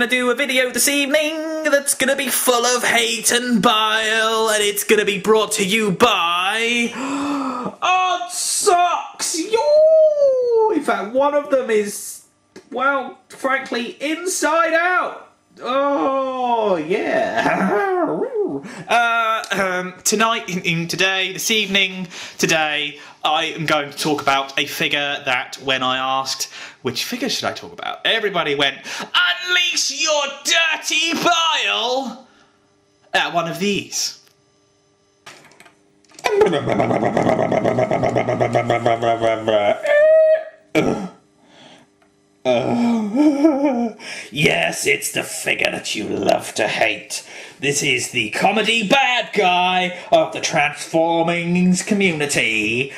going to do a video this evening that's going to be full of hate and bile, and it's going to be brought to you by Odd Socks. Yo! In fact, one of them is, well, frankly, inside out. Oh, yeah. Tonight, today, I am going to talk about a figure that when I asked, which figure should I talk about? Everybody went, unleash your dirty bile at one of these. Yes, it's the figure that you love to hate. This is the comedy bad guy of the Transforming community.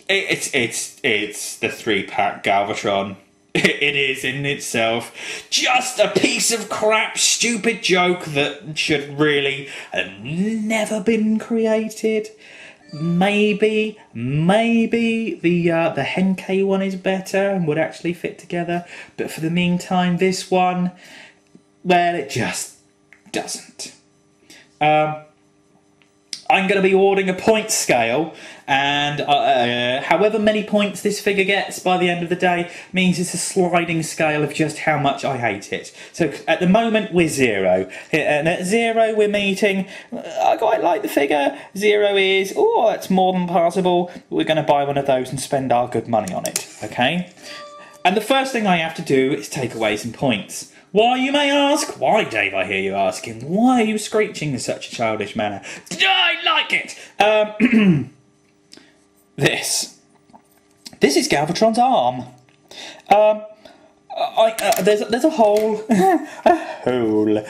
It's the 3-pack Galvatron. It is in itself just a piece of crap, stupid joke that should really have never been created. Maybe the Henkei one is better and would actually fit together, but for the meantime, this one, well, it just doesn't. I'm going to be awarding a point scale, and however many points this figure gets by the end of the day means it's a sliding scale of just how much I hate it. So at the moment we're 0, and at 0 we're meeting, I quite like the figure, 0 is, oh, it's more than passable, we're going to buy one of those and spend our good money on it, okay? And the first thing I have to do is take away some points. Why, you may ask? Why, Dave, I hear you asking? Why are you screeching in such a childish manner? I like it! This is Galvatron's arm. There's a hole. a hole at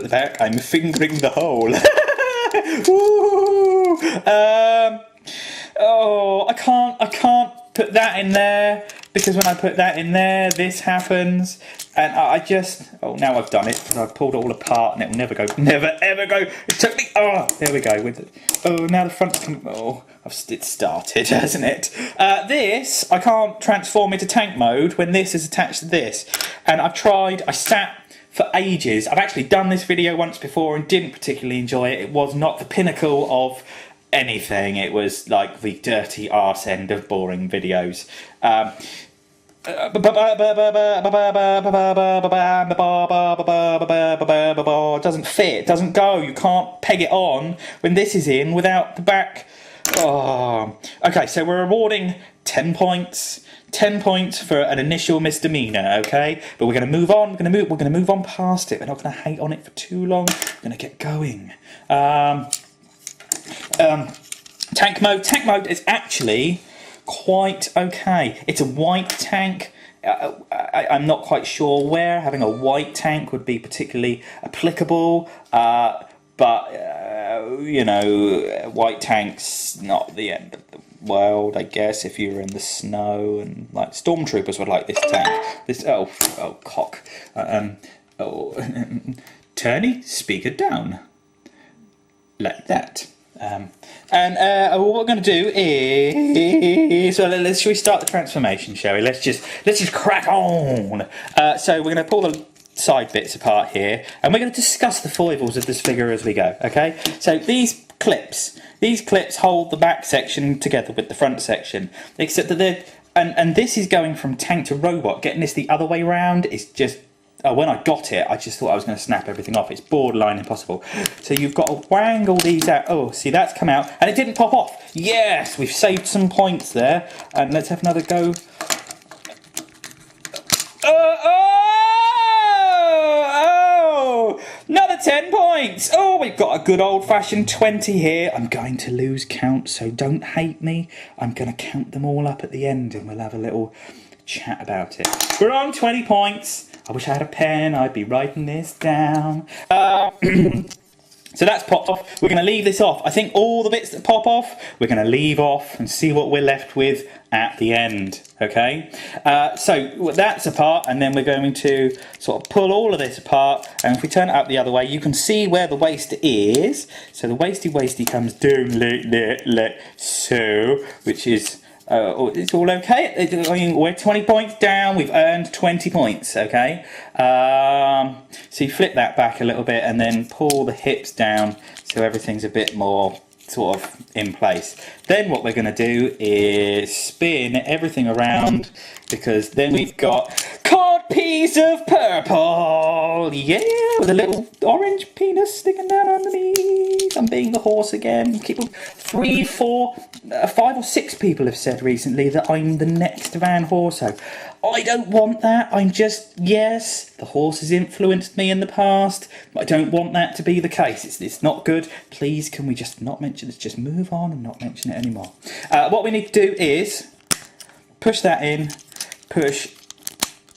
the back. I'm fingering the hole. Woo! Oh, I can't put that in there, because when I put that in there, this happens, and I just, oh, now I've done it, and I've pulled it all apart, and it will never go, never ever go. It took me, oh, there we go. Now the front, it started, hasn't it? This, I can't transform into tank mode when this is attached to this, and I sat for ages. I've actually done this video once before and didn't particularly enjoy it. It was not the pinnacle of anything. It was like the dirty arse end of boring videos. It doesn't fit, it doesn't go, you can't peg it on when this is in without the back. Oh. Okay, so we're awarding 10 points. 10 points for an initial misdemeanor, okay? But we're going to move on. We're going to move on past it. We're not going to hate on it for too long. We're going to get going. Tank mode. Tank mode is actually quite okay. It's a white tank. I'm not quite sure where having a white tank would be particularly applicable, but you know, white tank's not the end of the world, I guess, if you were in the snow, and like stormtroopers would like this tank. This cock. Turny, speaker down, like that. What we're going to do is, shall we start the transformation, shall we? Let's just crack on. So we're going to pull the side bits apart here, and we're going to discuss the foibles of this figure as we go, okay? So these clips hold the back section together with the front section, except that and this is going from tank to robot. Getting this the other way round is just, when I got it, I just thought I was going to snap everything off. It's borderline impossible. So you've got to wangle these out. Oh, see, that's come out, and it didn't pop off. Yes, we've saved some points there. And let's have another go. Another 10 points. Oh, we've got a good old-fashioned 20 here. I'm going to lose count, so don't hate me. I'm going to count them all up at the end, and we'll have a little chat about it. We're on 20 points. I wish I had a pen, I'd be writing this down. So that's popped off. We're going to leave this off. I think all the bits that pop off, we're going to leave off and see what we're left with at the end, okay? So that's apart, and then we're going to sort of pull all of this apart, and if we turn it up the other way, you can see where the waist is. So the waisty comes down like so, which is it's all okay. I mean, we're 20 points down. We've earned 20 points, okay? So you flip that back a little bit and then pull the hips down so everything's a bit more sort of in place. Then what we're going to do is spin everything around, because then we've got cod piece of purple, yeah, with a little orange penis sticking down underneath. I'm being the horse again. People, 3, 4, 5 or 6 people have said recently that I'm the next Van Horso. I don't want that. I'm just, yes, the horse has influenced me in the past, but I don't want that to be the case. It's not good. Please, can we just not mention this? Just move on and not mention it anymore. What we need to do is push that in, push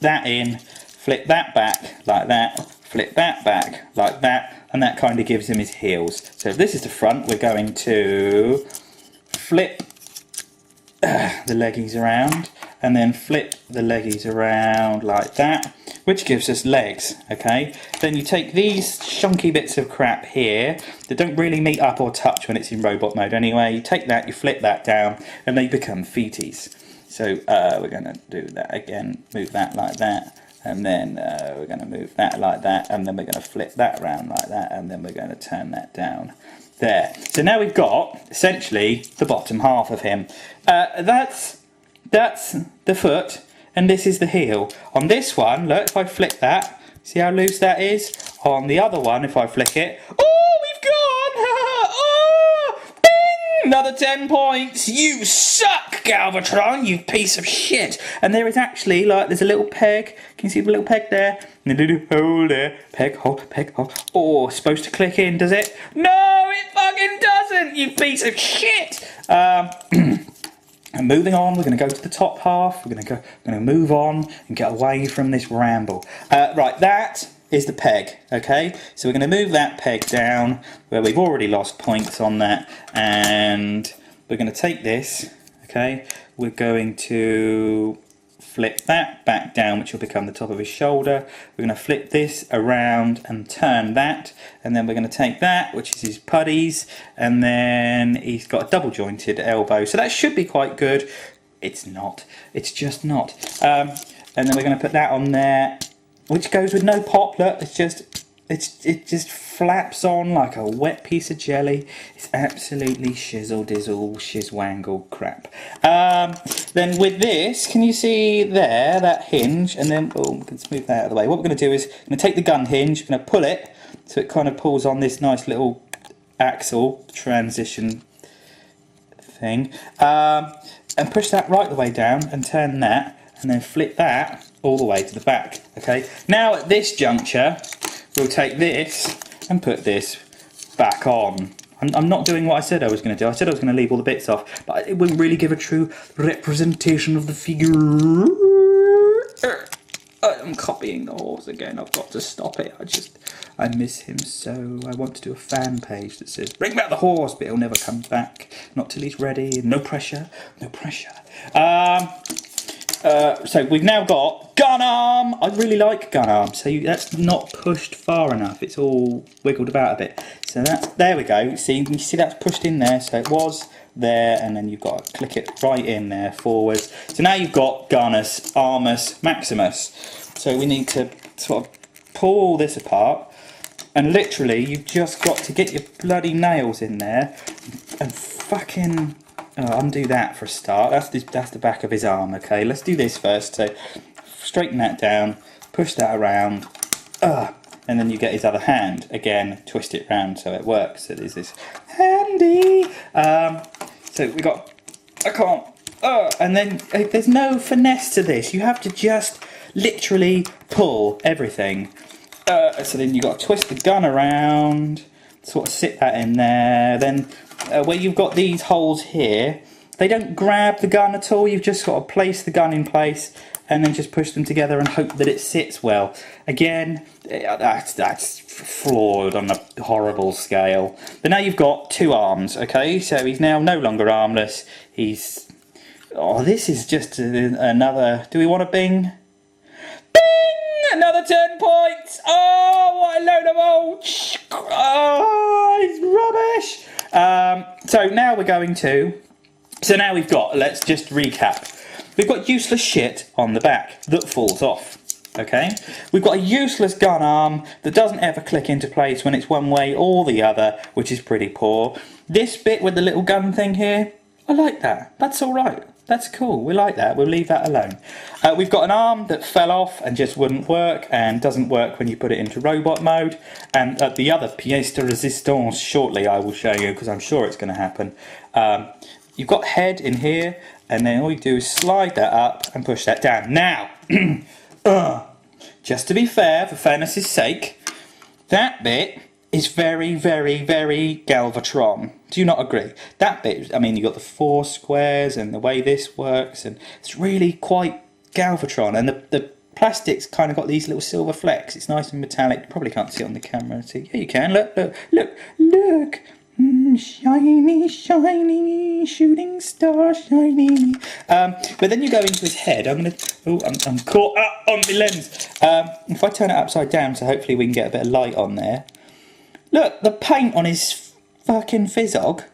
that in, flip that back like that, flip that back like that, and that kind of gives him his heels. So if this is the front, we're going to flip the leggies around, and then flip the leggies around like that, which gives us legs, okay? Then you take these chunky bits of crap here that don't really meet up or touch when it's in robot mode anyway. You take that, you flip that down, and they become feeties. So we're going to do that again, move that like that, and then we're going to move that like that, and then we're going to flip that around like that, and then we're going to turn that down. There. So now we've got, essentially, the bottom half of him. That's the foot, and this is the heel. On this one, look, if I flick that, see how loose that is? On the other one, if I flick it, oh, we've gone! Oh, bing! Another 10 points. You suck, Galvatron, you piece of shit. And there is actually, like, there's a little peg. Can you see the little peg there? And a little hole there. Peg, hold, peg, hold. Oh, it's supposed to click in, does it? No, it fucking doesn't, you piece of shit. And moving on, we're going to go to the top half. We're going to move on and get away from this ramble. Right, that is the peg, okay? So we're going to move that peg down where we've already lost points on that, and we're going to take this, okay? We're going to flip that back down, which will become the top of his shoulder. We're going to flip this around and turn that, and then we're going to take that, which is his puddies, and then he's got a double jointed elbow, so that should be quite good. It's not, it's just not. And then we're going to put that on there, which goes with no pop. Look, it just flaps on like a wet piece of jelly. It's absolutely shizzle dizzle shizwangle crap. Then with this, can you see there that hinge? And then let's move that out of the way. What we're going to do is I'm going to take the gun hinge, I'm going to pull it so it kind of pulls on this nice little axle transition thing, and push that right the way down and turn that, and then flip that all the way to the back. Okay. Now at this juncture, we'll take this and put this back on. I'm not doing what I said I was going to do. I said I was going to leave all the bits off, but it wouldn't really give a true representation of the figure. I'm copying the horse again. I've got to stop it. I miss him so. I want to do a fan page that says, bring back the horse, but he'll never come back. Not till he's ready. No pressure. No pressure. So we've now got gun arm. I really like gun arm. So that's not pushed far enough. It's all wiggled about a bit. So there we go. See, you can see that's pushed in there. So it was there, and then you've got to click it right in there forwards. So now you've got Garnus, Armus, Maximus. So we need to sort of pull all this apart, and literally you've just got to get your bloody nails in there and fucking undo that for a start. That's the back of his arm. Okay, let's do this first. So straighten that down, push that around, and then you get his other hand again, twist it round so it works. So there's this handy. So we got, I can't, and then there's no finesse to this. You have to just literally pull everything. So then you got to twist the gun around, sort of sit that in there. Then where you've got these holes here, they don't grab the gun at all. You've just got to place the gun in place and then just push them together and hope that it sits well. Again, that's flawed on a horrible scale. But now you've got two arms, okay? So he's now no longer armless. He's... Oh, this is just another... Do we want a bing? Bing! Another 10 points! Oh, what a load of old... Oh, it's rubbish! So now we're going to So now we've got, let's just recap. We've got useless shit on the back that falls off. Okay, we've got a useless gun arm that doesn't ever click into place when it's one way or the other, which is pretty poor. This bit with the little gun thing here, I like that. That's all right. That's cool. We like that. We'll leave that alone. We've got an arm that fell off and just wouldn't work, and doesn't work when you put it into robot mode. And the other pièce de résistance, shortly I will show you, because I'm sure it's going to happen. You've got head in here, and then all you do is slide that up and push that down. Now, just to be fair, for fairness' sake, that bit is very, very, very Galvatron. Do you not agree? That bit, I mean, you've got the 4 squares and the way this works, and it's really quite Galvatron. And the plastic's kind of got these little silver flecks. It's nice and metallic. You probably can't see it on the camera. See, yeah, you can. Look, look, look, look. Shiny, shiny, shooting star, shiny. But then you go into his head. I'm caught up on the lens. If I turn it upside down, so hopefully we can get a bit of light on there. Look, the paint on his fucking fizzog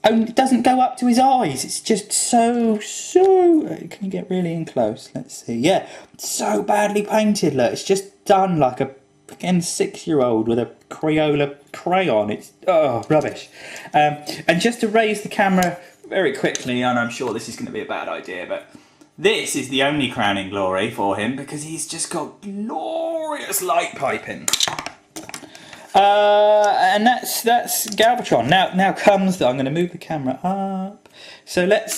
doesn't go up to his eyes. It's just so... Can you get really in close? Let's see. Yeah, so badly painted. Look, it's just done like a fucking 6-year-old with a Crayola crayon. It's rubbish. And just to raise the camera very quickly, and I'm sure this is going to be a bad idea, but this is the only crowning glory for him, because he's just got glorious light piping. And that's Galvatron. Now comes I'm going to move the camera up. So let's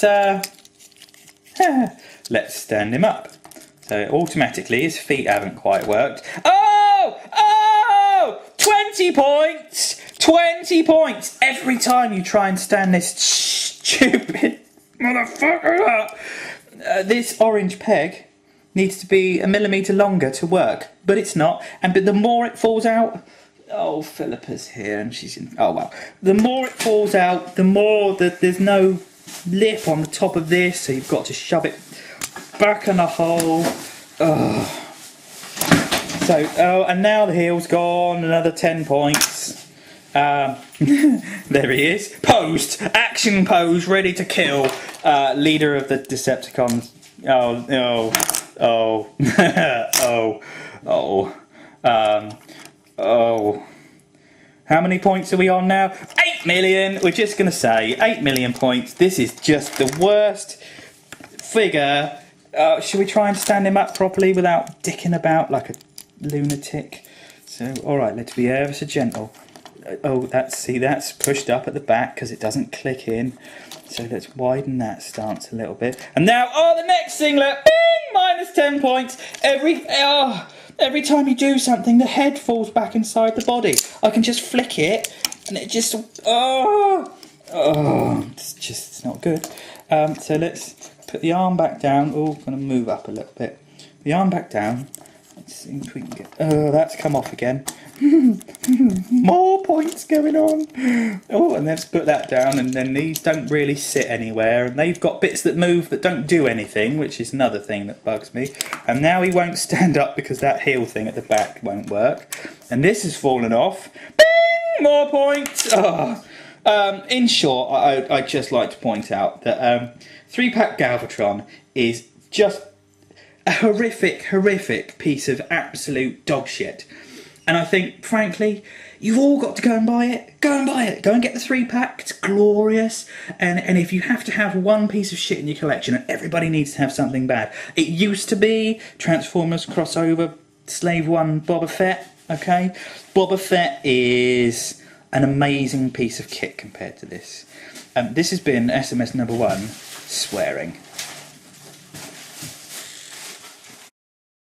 stand him up. So automatically his feet haven't quite worked. Oh! 20 points! 20 points every time you try and stand this stupid motherfucker up. This orange peg needs to be a millimetre longer to work, but it's not. But the more it falls out. Oh, Philippa's here and she's in... Oh, well. The more it falls out, the more that there's no lip on the top of this, so you've got to shove it back in the hole. Oh. So, and now the heel's gone, another 10 points. There he is. Posed. Action pose, ready to kill. Leader of the Decepticons. Oh, how many points are we on now? 8 million. We're just going to say 8 million points. This is just the worst figure. Should we try and stand him up properly without dicking about like a lunatic? So, all right, let's be ever so gentle. Oh, that's pushed up at the back because it doesn't click in. So let's widen that stance a little bit. And now, the next singlet. Bing! Minus 10 points. Every time you do something, the head falls back inside the body. I can just flick it, and it just... it's not good. So let's put the arm back down. Oh, I'm going to move up a little bit. The arm back down. Let's see if we can get... that's come off again. More points going on. Oh, and let's put that down, and then these don't really sit anywhere, and they've got bits that move that don't do anything, which is another thing that bugs me. And now he won't stand up because that heel thing at the back won't work. And this has fallen off. Bing! More points. In short, I'd just like to point out that 3-pack Galvatron is just a horrific piece of absolute dog shit. And I think, frankly, you've all got to go and buy it. Go and buy it. Go and get the 3-pack. It's glorious. And if you have to have one piece of shit in your collection, and everybody needs to have something bad. It used to be Transformers crossover Slave 1 Boba Fett, okay? Boba Fett is an amazing piece of kit compared to this. This has been SMS number 1, swearing.